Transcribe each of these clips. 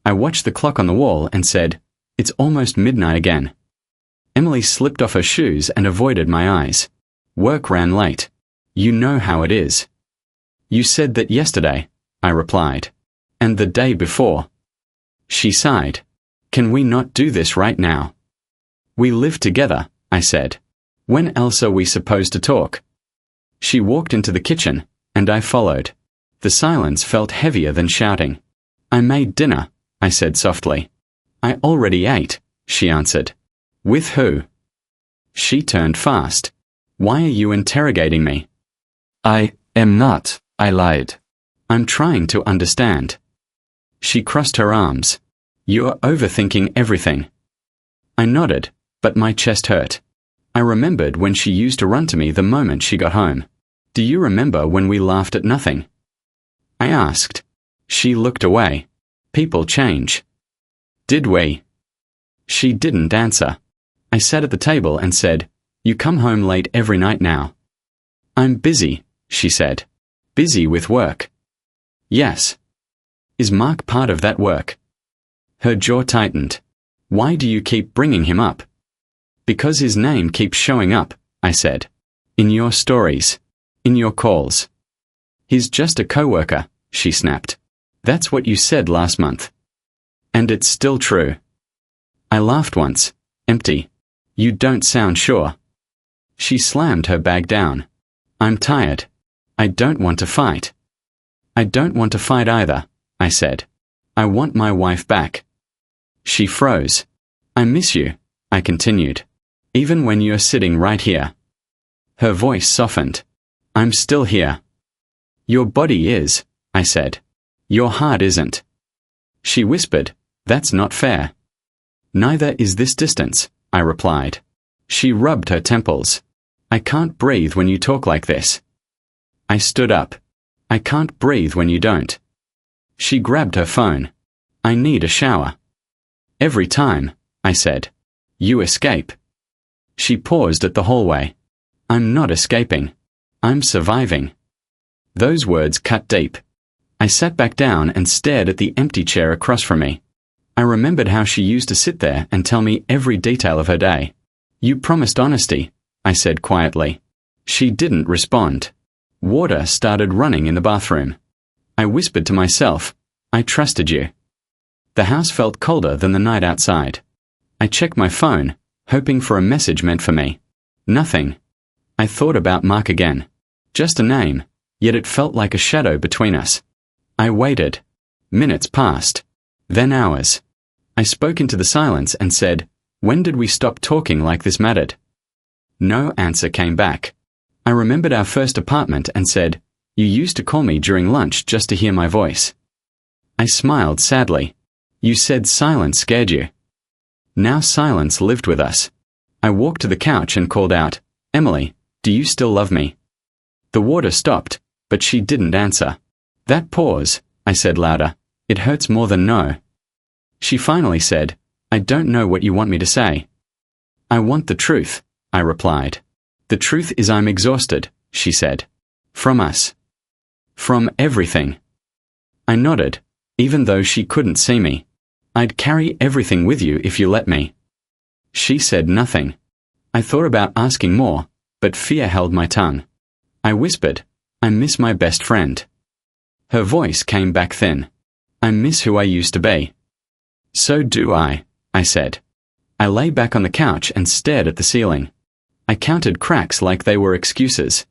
I watched the clock on the wall and said, "It's almost midnight again." Emily slipped off her shoes and avoided my eyes. "Work ran late. You know how it is." "You said that yesterday," I replied. "And the day before." She sighed. "Can we not do this right now?" "We live together," I said. "When else are we supposed to talk?" She walked into the kitchen, and I followed. The silence felt heavier than shouting. "I made dinner," I said softly. "I already ate," she answered. "With who?" She turned fast. "Why are you interrogating me?" "I am not," I lied. "I'm trying to understand." She crossed her arms. "You're overthinking everything." I nodded, but my chest hurt. I remembered when she used to run to me the moment she got home. "Do you remember when we laughed at nothing?" I asked. She looked away. "People change." "Did we?" She didn't answer. I sat at the table and said, "You come home late every night now." "I'm busy," she said. "Busy with work." "Yes." "Is Mark part of that work?" Her jaw tightened. "Why do you keep bringing him up?" "Because his name keeps showing up," I said. "In your stories. In your calls." "He's just a coworker," she snapped. "That's what you said last month." "And it's still true." I laughed once. Empty. "You don't sound sure." She slammed her bag down. "I'm tired. I don't want to fight." "I don't want to fight either," I said. "I want my wife back." She froze. "I miss you," I continued. "Even when you're sitting right here." Her voice softened. "I'm still here." "Your body is," I said. "Your heart isn't." She whispered, "That's not fair." "Neither is this distance," I replied. She rubbed her temples. "I can't breathe when you talk like this." I stood up. "I can't breathe when you don't." She grabbed her phone. "I need a shower." "Every time," I said. "You escape." She paused at the hallway. "I'm not escaping. I'm surviving." Those words cut deep. I sat back down and stared at the empty chair across from me. I remembered how she used to sit there and tell me every detail of her day. "You promised honesty," I said quietly. She didn't respond. Water started running in the bathroom. I whispered to myself, "I trusted you." The house felt colder than the night outside. I checked my phone, hoping for a message meant for me. Nothing. I thought about Mark again. Just a name, yet it felt like a shadow between us. I waited. Minutes passed. Then hours. I spoke into the silence and said, "When did we stop talking like this mattered?" No answer came back. I remembered our first apartment and said, "You used to call me during lunch just to hear my voice." I smiled sadly. "You said silence scared you." Now silence lived with us. I walked to the couch and called out, "Emily, do you still love me?" The water stopped, but she didn't answer. "That pause," I said louder, "it hurts more than no." She finally said, "I don't know what you want me to say." "I want the truth," I replied. "The truth is I'm exhausted," she said. "From us. From everything." I nodded, even though she couldn't see me. "I'd carry everything with you if you let me." She said nothing. I thought about asking more, but fear held my tongue. I whispered, "I miss my best friend." Her voice came back thin. "I miss who I used to be." "So do I said. I lay back on the couch and stared at the ceiling. I counted cracks like they were excuses.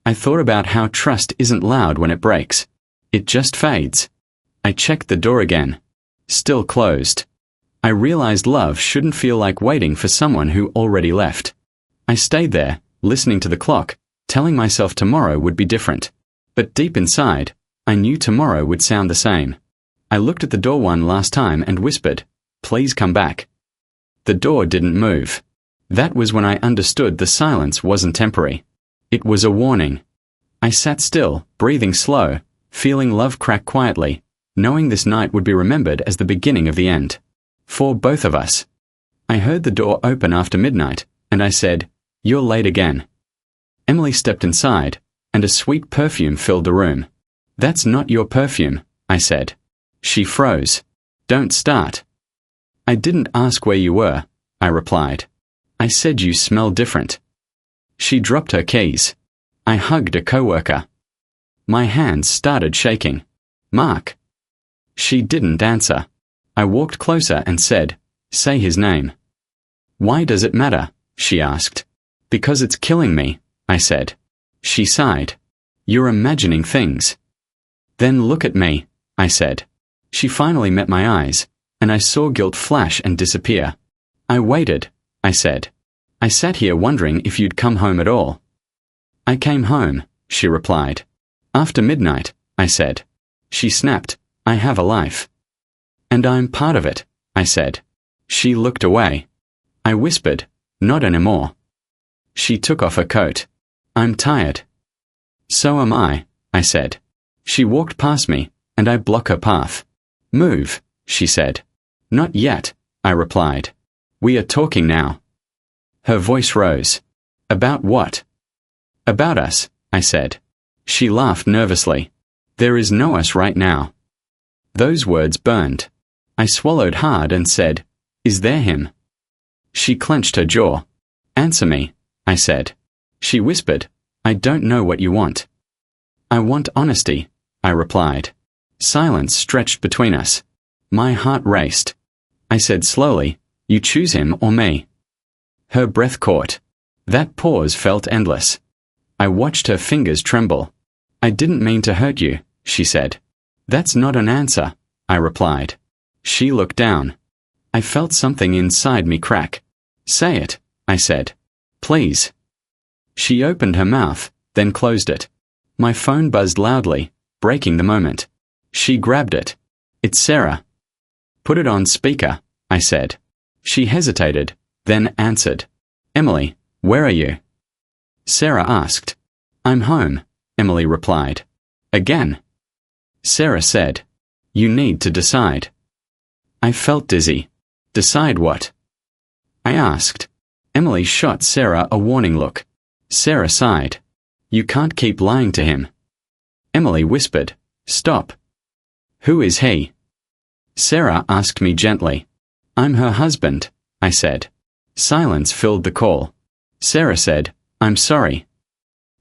I thought about how trust isn't loud when it breaks. It just fades. I checked the door again. Still closed. I realized love shouldn't feel like waiting for someone who already left. I stayed there, listening to the clock, telling myself tomorrow would be different. But deep inside, I knew tomorrow would sound the same. I looked at the door one last time and whispered, "Please come back." The door didn't move. That was when I understood the silence wasn't temporary. It was a warning. I sat still, breathing slow, feeling love crack quietly, knowing this night would be remembered as the beginning of the end. For both of us. I heard the door open after midnight, and I said, "You're late again." Emily stepped inside, and a sweet perfume filled the room. "That's not your perfume," I said. She froze. Don't start. I didn't ask where you were, I replied. I said you smell different. She dropped her keys. I hugged a coworker. My hands started shaking. Mark. She didn't answer. I walked closer and said, say his name. Why does it matter? She asked. Because it's killing me, I said. She sighed. You're imagining things. Then look at me, I said. She finally met my eyes, and I saw guilt flash and disappear. I waited, I said. I sat here wondering if you'd come home at all. I came home, she replied. After midnight, I said. She snapped, I have a life. And I'm part of it, I said. She looked away. I whispered, not anymore. She took off her coat. I'm tired. So am I said. She walked past me, and I blocked her path. Move, she said. Not yet, I replied. We are talking now. Her voice rose. About what? About us, I said. She laughed nervously. There is no us right now. Those words burned. I swallowed hard and said, is there him? She clenched her jaw. Answer me, I said. She whispered, I don't know what you want. I want honesty, I replied. Silence stretched between us. My heart raced. I said slowly, you choose him or me. Her breath caught. That pause felt endless. I watched her fingers tremble. I didn't mean to hurt you, she said. That's not an answer, I replied. She looked down. I felt something inside me crack. Say it, I said. Please. She opened her mouth, then closed it. My phone buzzed loudly, breaking the moment. She grabbed it. It's Sarah. Put it on speaker, I said. She hesitated, then answered. Emily, where are you? Sarah asked. I'm home, Emily replied. Again. Sarah said. You need to decide. I felt dizzy. Decide what? I asked. Emily shot Sarah a warning look. Sarah sighed. You can't keep lying to him. Emily whispered. Stop. Who is he? Sarah asked me gently. I'm her husband, I said. Silence filled the call. Sarah said, I'm sorry.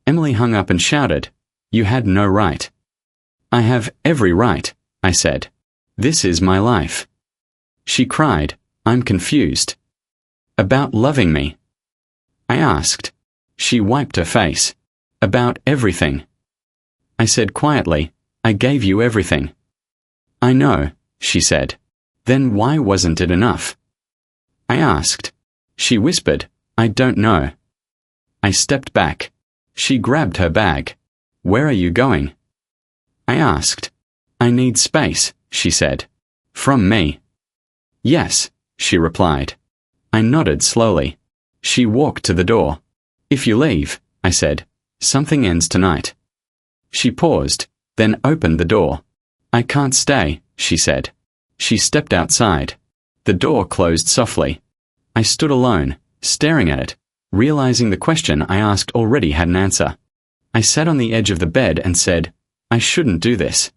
Emily hung up and shouted, you had no right. I have every right, I said. This is my life. She cried, I'm confused. About loving me? I asked. She wiped her face. About everything. I said quietly, I gave you everything. I know, she said. Then why wasn't it enough? I asked. She whispered, I don't know. I stepped back. She grabbed her bag. Where are you going? I asked. I need space, she said. From me. Yes, she replied. I nodded slowly. She walked to the door. If you leave, I said, something ends tonight. She paused, then opened the door. I can't stay, she said. She stepped outside. The door closed softly. I stood alone, staring at it, realizing the question I asked already had an answer. I sat on the edge of the bed and said, I shouldn't do this.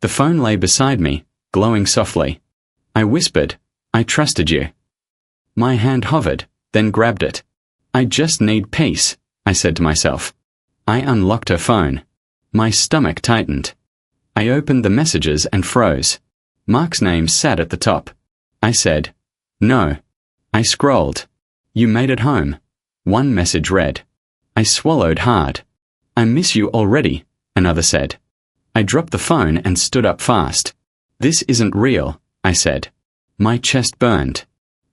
The phone lay beside me, glowing softly. I whispered, I trusted you. My hand hovered, then grabbed it. I just need peace, I said to myself. I unlocked her phone. My stomach tightened. I opened the messages and froze. Mark's name sat at the top. I said, no. I scrolled. You made it home. One message read. I swallowed hard. I miss you already, another said. I dropped the phone and stood up fast. This isn't real, I said. My chest burned.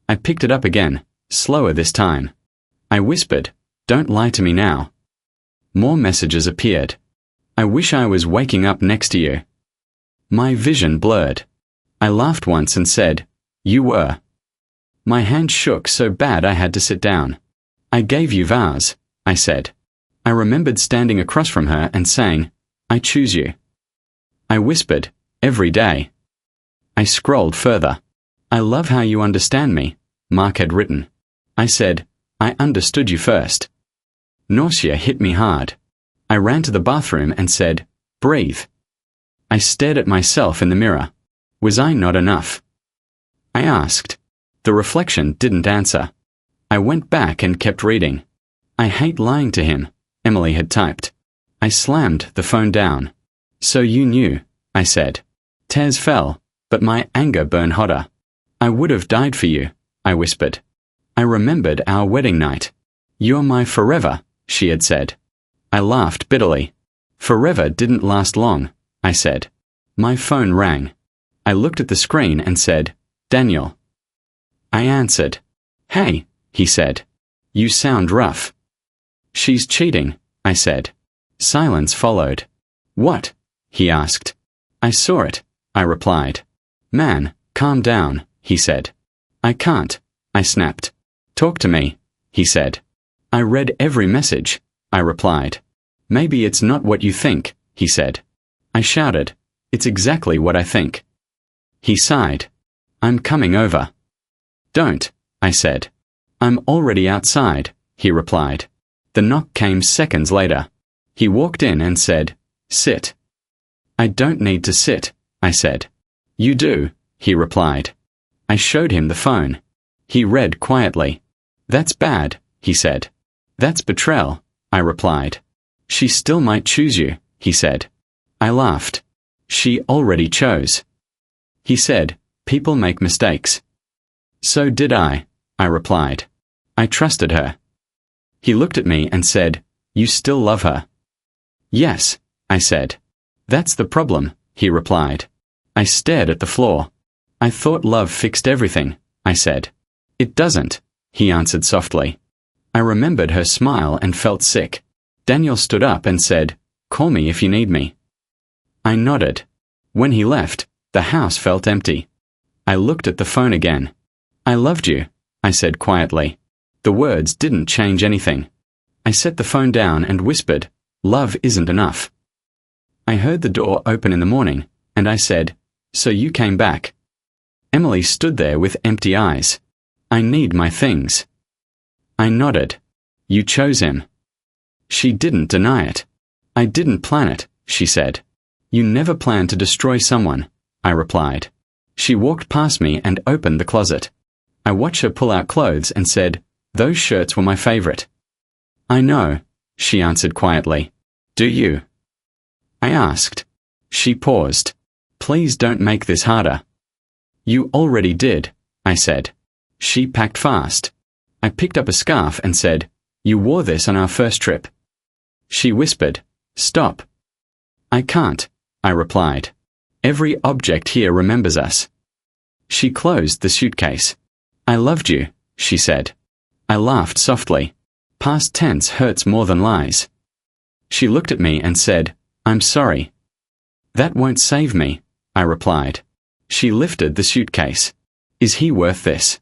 I picked it up again, slower this time. I whispered, don't lie to me now. More messages appeared. I wish I was waking up next to you. My vision blurred. I laughed once and said, you were. My hand shook so bad I had to sit down. I gave you vows, I said. I remembered standing across from her and saying, I choose you. I whispered, every day. I scrolled further. I love how you understand me, Mark had written. I said, I understood you first. Nausea hit me hard. I ran to the bathroom and said, breathe. I stared at myself in the mirror. Was I not enough? I asked. The reflection didn't answer. I went back and kept reading. I hate lying to him, Emily had typed. I slammed the phone down. So you knew, I said. Tears fell, but my anger burned hotter. I would have died for you, I whispered. I remembered our wedding night. You're my forever, she had said. I laughed bitterly. Forever didn't last long, I said. My phone rang. I looked at the screen and said, Daniel. I answered. Hey, he said. You sound rough. She's cheating, I said. Silence followed. What? He asked. I saw it, I replied. Man, calm down, he said. I can't, I snapped. Talk to me, he said. I read every message, I replied. Maybe it's not what you think, he said. I shouted. It's exactly what I think. He sighed. I'm coming over. Don't, I said. I'm already outside, he replied. The knock came seconds later. He walked in and said, Sit. I don't need to sit, I said. You do, he replied. I showed him the phone. He read quietly. That's bad, he said. That's betrayal, I replied. She still might choose you, he said. I laughed. She already chose. He said, people make mistakes. So did I replied. I trusted her. He looked at me and said, You still love her? Yes, I said. That's the problem, he replied. I stared at the floor. I thought love fixed everything, I said. It doesn't, he answered softly. I remembered her smile and felt sick. Daniel stood up and said, Call me if you need me. I nodded. When he left, the house felt empty. I looked at the phone again. I loved you, I said quietly. The words didn't change anything. I set the phone down and whispered, Love isn't enough. I heard the door open in the morning, and I said, So you came back. Emily stood there with empty eyes. I need my things. I nodded. You chose him. She didn't deny it. I didn't plan it, she said. You never plan to destroy someone, I replied. She walked past me and opened the closet. I watched her pull out clothes and said, Those shirts were my favorite. I know, she answered quietly. Do you? I asked. She paused. Please don't make this harder. You already did, I said. She packed fast. I picked up a scarf and said, You wore this on our first trip. She whispered, Stop. I can't, I replied. Every object here remembers us. She closed the suitcase. I loved you, she said. I laughed softly. Past tense hurts more than lies. She looked at me and said, I'm sorry. That won't save me, I replied. She lifted the suitcase. Is he worth this?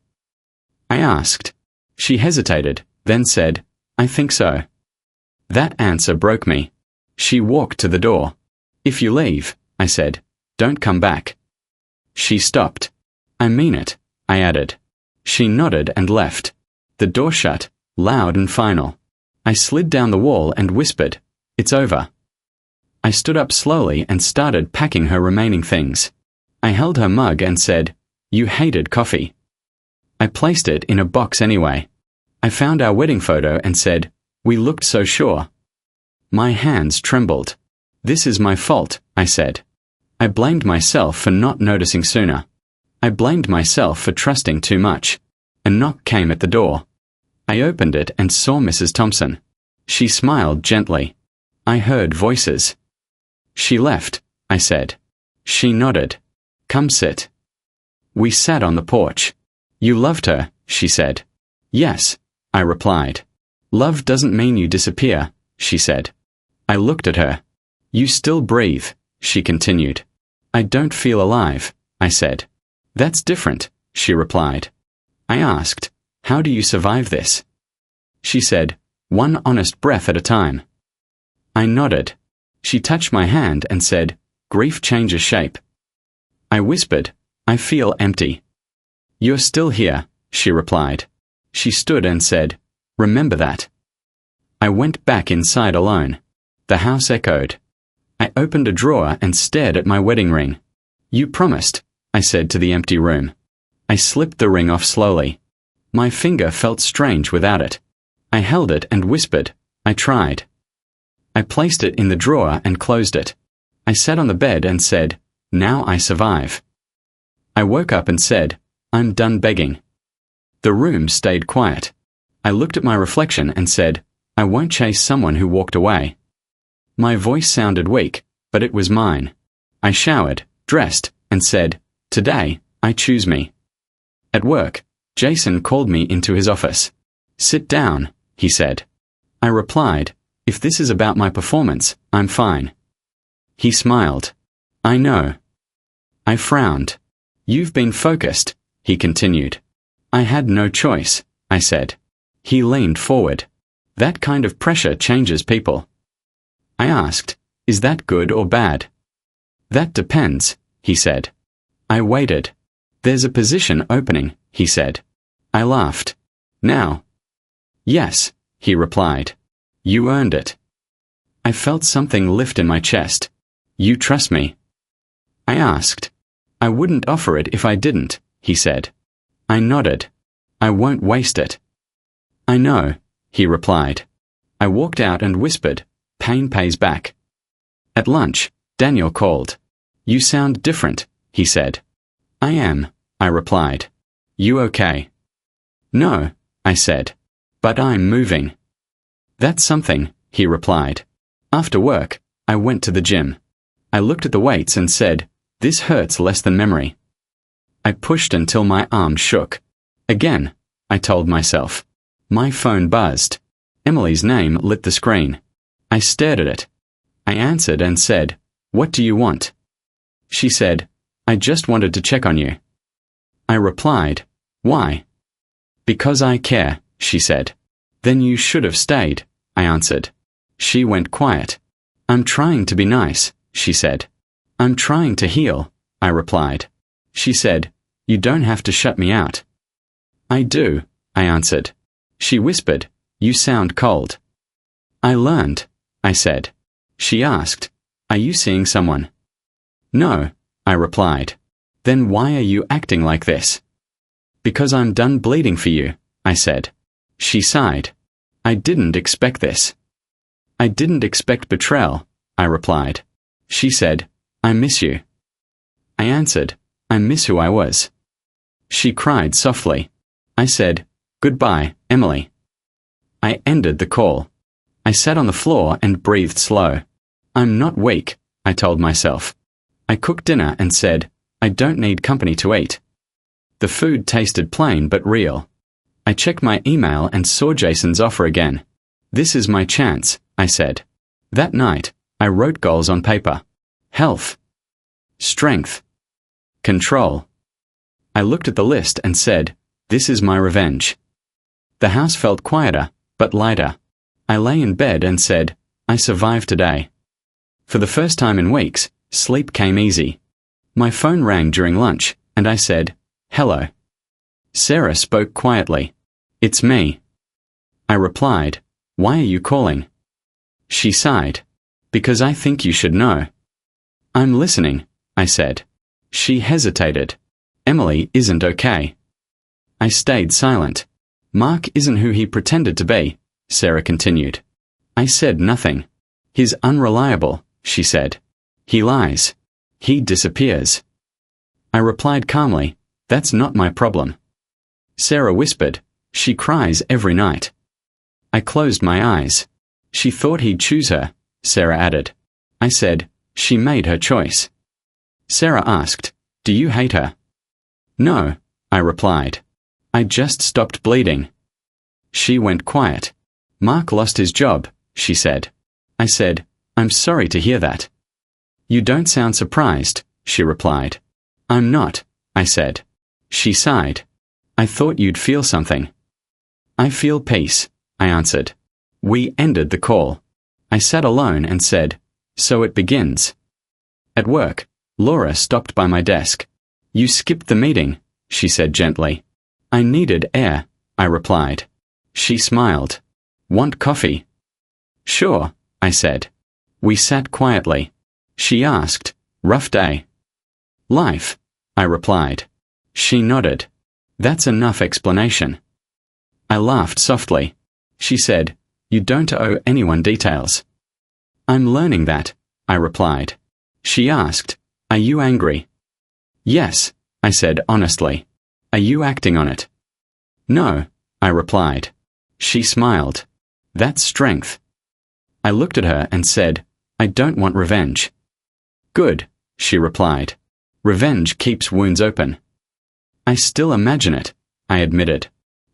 I asked. She hesitated, then said, I think so. That answer broke me. She walked to the door. If you leave, I said, don't come back. She stopped. I mean it, I added. She nodded and left. The door shut, loud and final. I slid down the wall and whispered, It's over. I stood up slowly and started packing her remaining things. I held her mug and said, You hated coffee. I placed it in a box anyway. I found our wedding photo and said, We looked so sure. My hands trembled. This is my fault, I said. I blamed myself for not noticing sooner. I blamed myself for trusting too much. A knock came at the door. I opened it and saw Mrs. Thompson. She smiled gently. I heard voices. She left, I said. She nodded. Come sit. We sat on the porch. You loved her, she said. Yes, I replied. Love doesn't mean you disappear, she said. I looked at her. You still breathe, she continued. I don't feel alive, I said. That's different, she replied. I asked, How do you survive this? She said, One honest breath at a time. I nodded. She touched my hand and said, Grief changes shape. I whispered, I feel empty. You're still here, she replied. She stood and said, Remember that. I went back inside alone. The house echoed. I opened a drawer and stared at my wedding ring. You promised, I said to the empty room. I slipped the ring off slowly. My finger felt strange without it. I held it and whispered, I tried. I placed it in the drawer and closed it. I sat on the bed and said, now I survive. I woke up and said, I'm done begging. The room stayed quiet. I looked at my reflection and said, I won't chase someone who walked away. My voice sounded weak, but it was mine. I showered, dressed, and said, today, I choose me. At work, Jason called me into his office. Sit down, he said. I replied, if this is about my performance, I'm fine. He smiled. I know. I frowned. You've been focused, he continued. I had no choice, I said. He leaned forward. That kind of pressure changes people. I asked, is that good or bad? That depends, he said. I waited. There's a position opening, he said. I laughed. Now? Yes, he replied. You earned it. I felt something lift in my chest. You trust me? I asked. I wouldn't offer it if I didn't, he said. I nodded. I won't waste it. I know, he replied. I walked out and whispered, pain pays back. At lunch, Daniel called. You sound different, he said. I am, I replied. You okay? No, I said. But I'm moving. That's something, he replied. After work, I went to the gym. I looked at the weights and said, this hurts less than memory. I pushed until my arm shook. Again, I told myself. My phone buzzed. Emily's name lit the screen. I stared at it. I answered and said, what do you want? She said, I just wanted to check on you. I replied, why? Because I care, she said. Then you should have stayed, I answered. She went quiet. I'm trying to be nice, she said. I'm trying to heal, I replied. She said, you don't have to shut me out. I do, I answered. She whispered, you sound cold. I learned, I said. She asked, are you seeing someone? No, I replied. Then why are you acting like this? Because I'm done bleeding for you, I said. She sighed. I didn't expect this. I didn't expect betrayal, I replied. She said, I miss you. I answered, I miss who I was. She cried softly. I said, goodbye, Emily. I ended the call. I sat on the floor and breathed slow. I'm not weak, I told myself. I cooked dinner and said, I don't need company to eat. The food tasted plain but real. I checked my email and saw Jason's offer again. This is my chance, I said. That night, I wrote goals on paper. Health. Strength. Control. I looked at the list and said, this is my revenge. The house felt quieter, but lighter. I lay in bed and said, I survived today. For the first time in weeks, sleep came easy. My phone rang during lunch, and I said, hello. Sarah spoke quietly. It's me. I replied, why are you calling? She sighed. Because I think you should know. I'm listening, I said. She hesitated. Emily isn't okay. I stayed silent. Mark isn't who he pretended to be, Sarah continued. I said nothing. He's unreliable, she said. He lies. He disappears. I replied calmly, that's not my problem. Sarah whispered, she cries every night. I closed my eyes. She thought he'd choose her, Sarah added. I said, she made her choice. Sarah asked, do you hate her? No, I replied. I just stopped bleeding. She went quiet. Mark lost his job, she said. I said, I'm sorry to hear that. You don't sound surprised, she replied. I'm not, I said. She sighed. I thought you'd feel something. I feel peace, I answered. We ended the call. I sat alone and said, so it begins. At work, Laura stopped by my desk. You skipped the meeting, she said gently. I needed air, I replied. She smiled. Want coffee? Sure, I said. We sat quietly. She asked, rough day? Life, I replied. She nodded. That's enough explanation. I laughed softly. She said, You don't owe anyone details. I'm learning that, I replied. She asked, Are you angry? Yes, I said honestly. Are you acting on it? No, I replied. She smiled. That's strength. I looked at her and said, I don't want revenge. Good, she replied. Revenge keeps wounds open. I still imagine it, I admitted.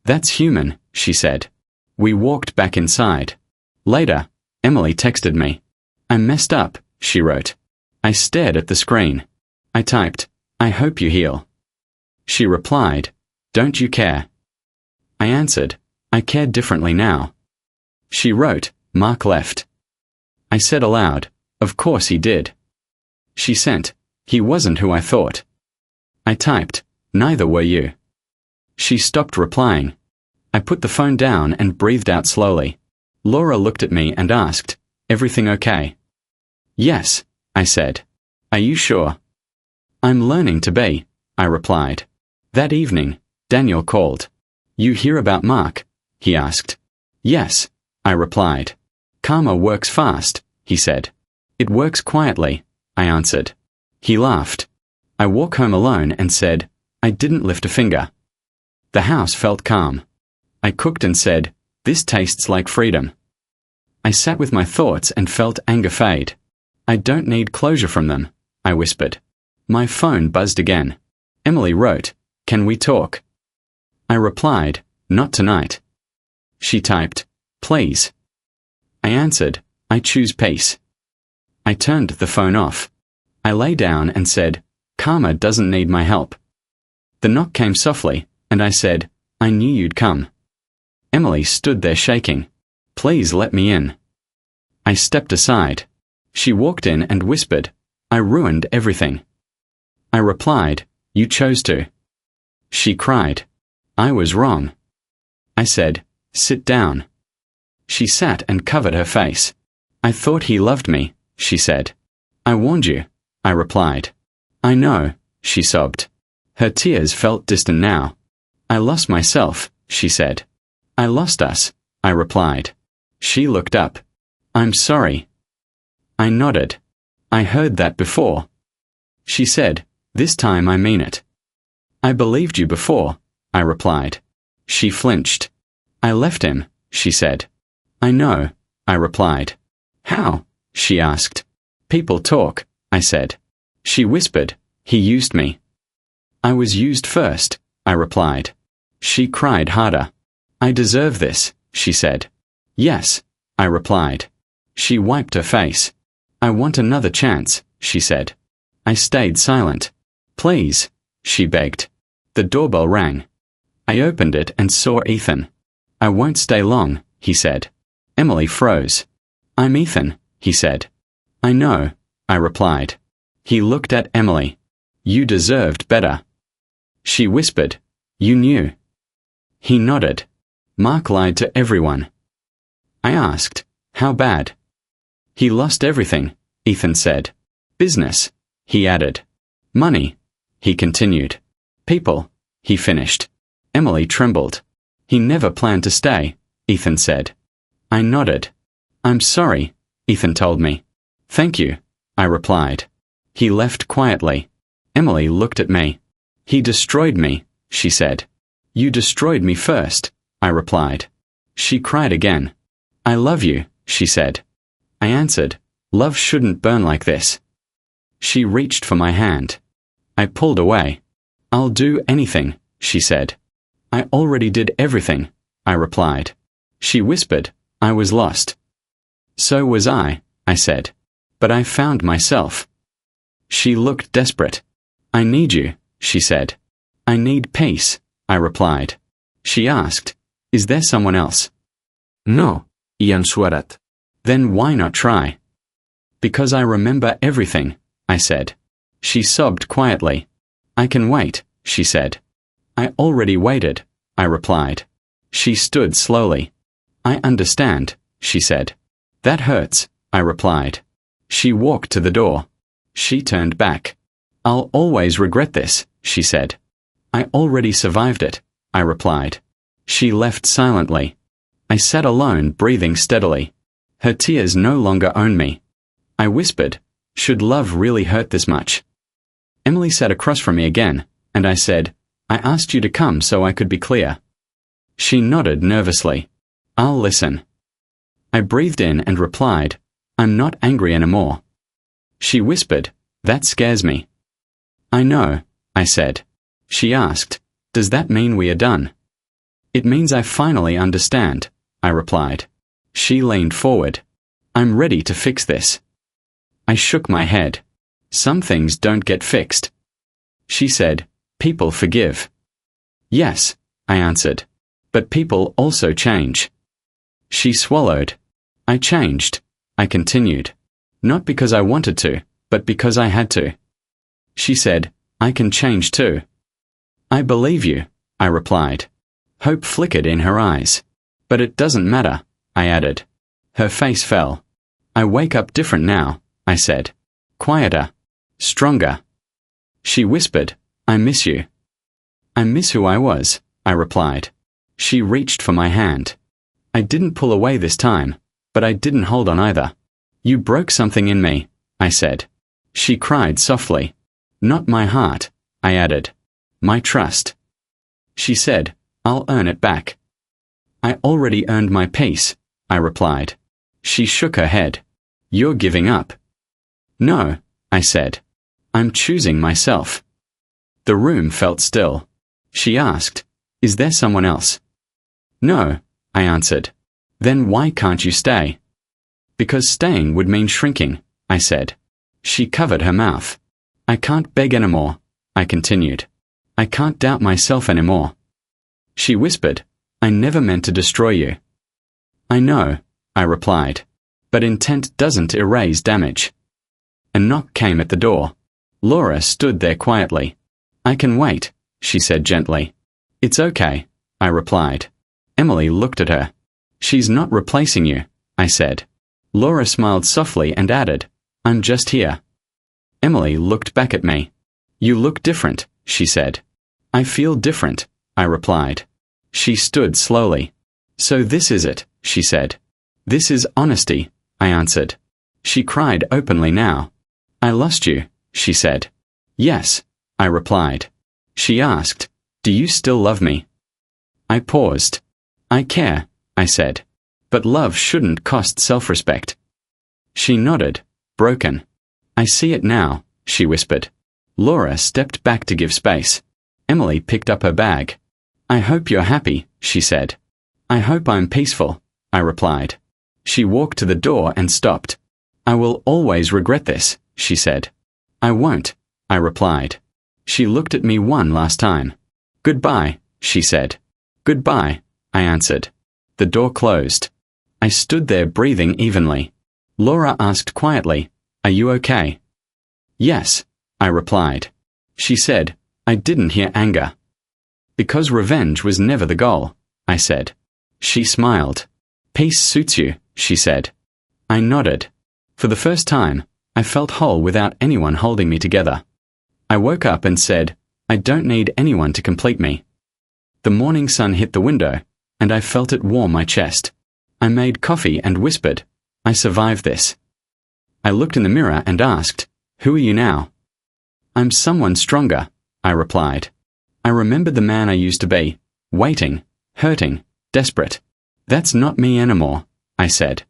That's human, she said. We walked back inside. Later, Emily texted me. I messed up, she wrote. I stared at the screen. I typed, I hope you heal. She replied, Don't you care? I answered, I care differently now. She wrote, Mark left. I said aloud, Of course he did. She sent, He wasn't who I thought. I typed, Neither were you. She stopped replying. I put the phone down and breathed out slowly. Laura looked at me and asked, Everything okay? Yes, I said. Are you sure? I'm learning to be, I replied. That evening, Daniel called. You hear about Mark? He asked. Yes, I replied. Karma works fast, he said. It works quietly, I answered. He laughed. I walked home alone and said, I didn't lift a finger. The house felt calm. I cooked and said, This tastes like freedom. I sat with my thoughts and felt anger fade. I don't need closure from them, I whispered. My phone buzzed again. Emily wrote, Can we talk? I replied, Not tonight. She typed, Please. I answered, I choose peace. I turned the phone off. I lay down and said, Karma doesn't need my help. The knock came softly, and I said, I knew you'd come. Emily stood there shaking. Please let me in. I stepped aside. She walked in and whispered, I ruined everything. I replied, You chose to. She cried. I was wrong. I said, Sit down. She sat and covered her face. I thought he loved me, she said. I warned you, I replied. I know, she sobbed. Her tears felt distant now. I lost myself, she said. I lost us, I replied. She looked up. I'm sorry. I nodded. I heard that before. She said, This time I mean it. I believed you before, I replied. She flinched. I left him, she said. I know, I replied. How? She asked. People talk, I said. She whispered, He used me. I was used first, I replied. She cried harder. I deserve this, she said. Yes, I replied. She wiped her face. I want another chance, she said. I stayed silent. Please, she begged. The doorbell rang. I opened it and saw Ethan. I won't stay long, he said. Emily froze. I'm Ethan, he said. I know, I replied. He looked at Emily. You deserved better. She whispered, You knew. He nodded. Mark lied to everyone. I asked, How bad? He lost everything, Ethan said. Business, he added. Money, he continued. People, he finished. Emily trembled. He never planned to stay, Ethan said. I nodded. I'm sorry, Ethan told me. Thank you, I replied. He left quietly. Emily looked at me. He destroyed me, she said. You destroyed me first, I replied. She cried again. I love you, she said. I answered, Love shouldn't burn like this. She reached for my hand. I pulled away. I'll do anything, she said. I already did everything, I replied. She whispered, I was lost. So was I said. But I found myself. She looked desperate. I need you, she said. I need peace, I replied. She asked, Is there someone else? No, i answerat. Then why not try? Because I remember everything, I said. She sobbed quietly. I can wait, she said. I already waited, I replied. She stood slowly. I understand, she said. That hurts, I replied. She walked to the door. She turned back. I'll always regret this, she said. I already survived it, I replied. She left silently. I sat alone, breathing steadily. Her tears no longer owned me. I whispered, should love really hurt this much? Emily sat across from me again, and I said, I asked you to come so I could be clear. She nodded nervously. I'll listen. I breathed in and replied, I'm not angry anymore. She whispered, that scares me. I know, I said. She asked, does that mean we are done? It means I finally understand, I replied. She leaned forward. I'm ready to fix this. I shook my head. Some things don't get fixed. She said, people forgive. Yes, I answered. But people also change. She swallowed. I changed, I continued. Not because I wanted to, but because I had to. She said, I can change too. I believe you, I replied. Hope flickered in her eyes. But it doesn't matter, I added. Her face fell. I wake up different now, I said. Quieter. Stronger. She whispered, I miss you. I miss who I was, I replied. She reached for my hand. I didn't pull away this time, but I didn't hold on either. You broke something in me, I said. She cried softly. Not my heart, I added. My trust. She said, I'll earn it back. I already earned my peace, I replied. She shook her head. You're giving up. No, I said. I'm choosing myself. The room felt still. She asked, is there someone else? No, I answered. Then why can't you stay? Because staying would mean shrinking, I said. She covered her mouth. I can't beg anymore, I continued. I can't doubt myself anymore. She whispered, I never meant to destroy you. I know, I replied. But intent doesn't erase damage. A knock came at the door. Laura stood there quietly. I can wait, she said gently. It's okay, I replied. Emily looked at her. She's not replacing you, I said. Laura smiled softly and added, I'm just here. Emily looked back at me. You look different, she said. I feel different, I replied. She stood slowly. So this is it, she said. This is honesty, I answered. She cried openly now. I lost you, she said. Yes, I replied. She asked, do you still love me? I paused. I care, I said. But love shouldn't cost self-respect. She nodded, broken. I see it now, she whispered. Laura stepped back to give space. Emily picked up her bag. I hope you're happy, she said. I hope I'm peaceful, I replied. She walked to the door and stopped. I will always regret this, she said. I won't, I replied. She looked at me one last time. Goodbye, she said. Goodbye, I answered. The door closed. I stood there breathing evenly. Laura asked quietly, Are you okay? Yes, I replied. She said, I didn't hear anger. Because revenge was never the goal, I said. She smiled. Peace suits you, she said. I nodded. For the first time, I felt whole without anyone holding me together. I woke up and said, I don't need anyone to complete me. The morning sun hit the window, and I felt it warm my chest. I made coffee and whispered, I survived this. I looked in the mirror and asked, Who are you now? I'm someone stronger, I replied. I remembered the man I used to be, waiting, hurting, desperate. That's not me anymore, I said.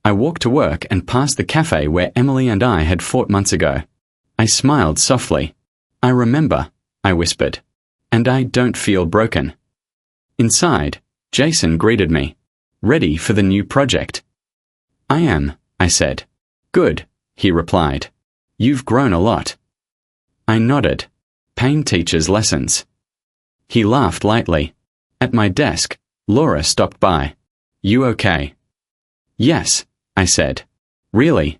I walked to work and past the cafe where Emily and I had fought months ago. I smiled softly. I remember, I whispered. And I don't feel broken. Inside, Jason greeted me. Ready for the new project. I am, I said. Good, he replied. You've grown a lot. I nodded. Pain teaches lessons. He laughed lightly. At my desk, Laura stopped by. You okay? Yes, I said. Really?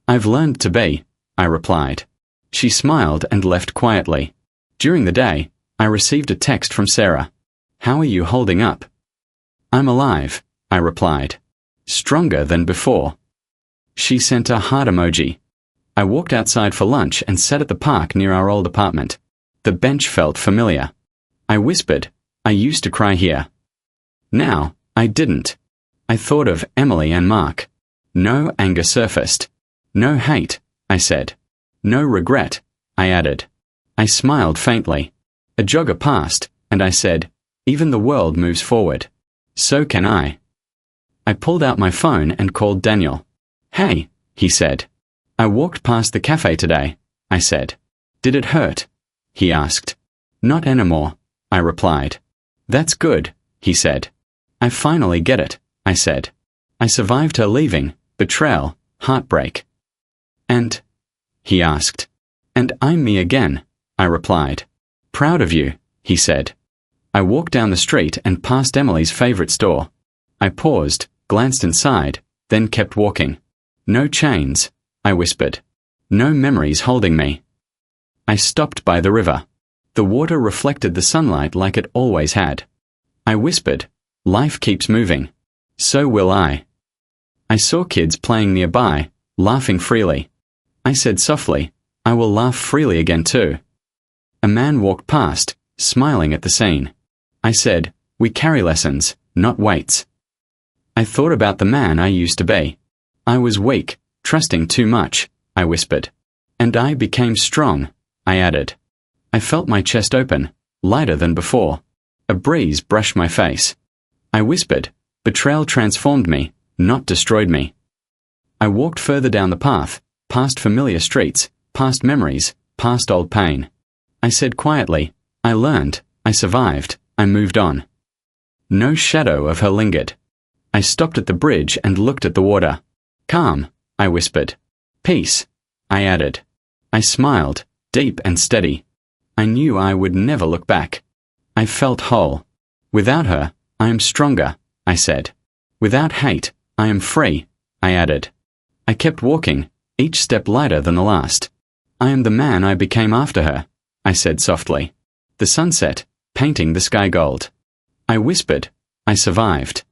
I've learned to be, I replied. She smiled and left quietly. During the day, I received a text from Sarah. How are you holding up? I'm alive, I replied. Stronger than before. She sent a heart emoji. I walked outside for lunch and sat at the park near our old apartment. The bench felt familiar. I whispered, I used to cry here. Now, I didn't. I thought of Emily and Mark. No anger surfaced. No hate, I said. No regret, I added. I smiled faintly. A jogger passed, and I said, even the world moves forward. So can I. I pulled out my phone and called Daniel. Hey, he said. I walked past the cafe today, I said. Did it hurt? He asked. Not anymore, I replied. That's good, he said. I finally get it, I said. I survived her leaving, betrayal, heartbreak. And? He asked. And I'm me again, I replied. Proud of you, he said. I walked down the street and past Emily's favorite store. I paused, glanced inside, then kept walking. No chains, I whispered. No memories holding me. I stopped by the river. The water reflected the sunlight like it always had. I whispered, life keeps moving. So will I. I saw kids playing nearby, laughing freely. I said softly, I will laugh freely again too. A man walked past, smiling at the scene. I said, we carry lessons, not weights. I thought about the man I used to be. I was weak, trusting too much, I whispered. And I became strong, I added. I felt my chest open, lighter than before. A breeze brushed my face. I whispered, betrayal transformed me, not destroyed me. I walked further down the path, past familiar streets, past memories, past old pain. I said quietly, I learned, I survived, I moved on. No shadow of her lingered. I stopped at the bridge and looked at the water. Calm, I whispered. Peace, I added. I smiled, deep and steady. I knew I would never look back. I felt whole. Without her, I am stronger, I said. Without hate, I am free, I added. I kept walking, each step lighter than the last. I am the man I became after her, I said softly. The sunset, painting the sky gold. I whispered, I survived.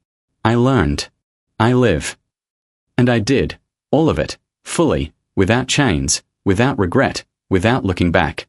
I learned. I live. And I did, all of it, fully, without chains, without regret, without looking back.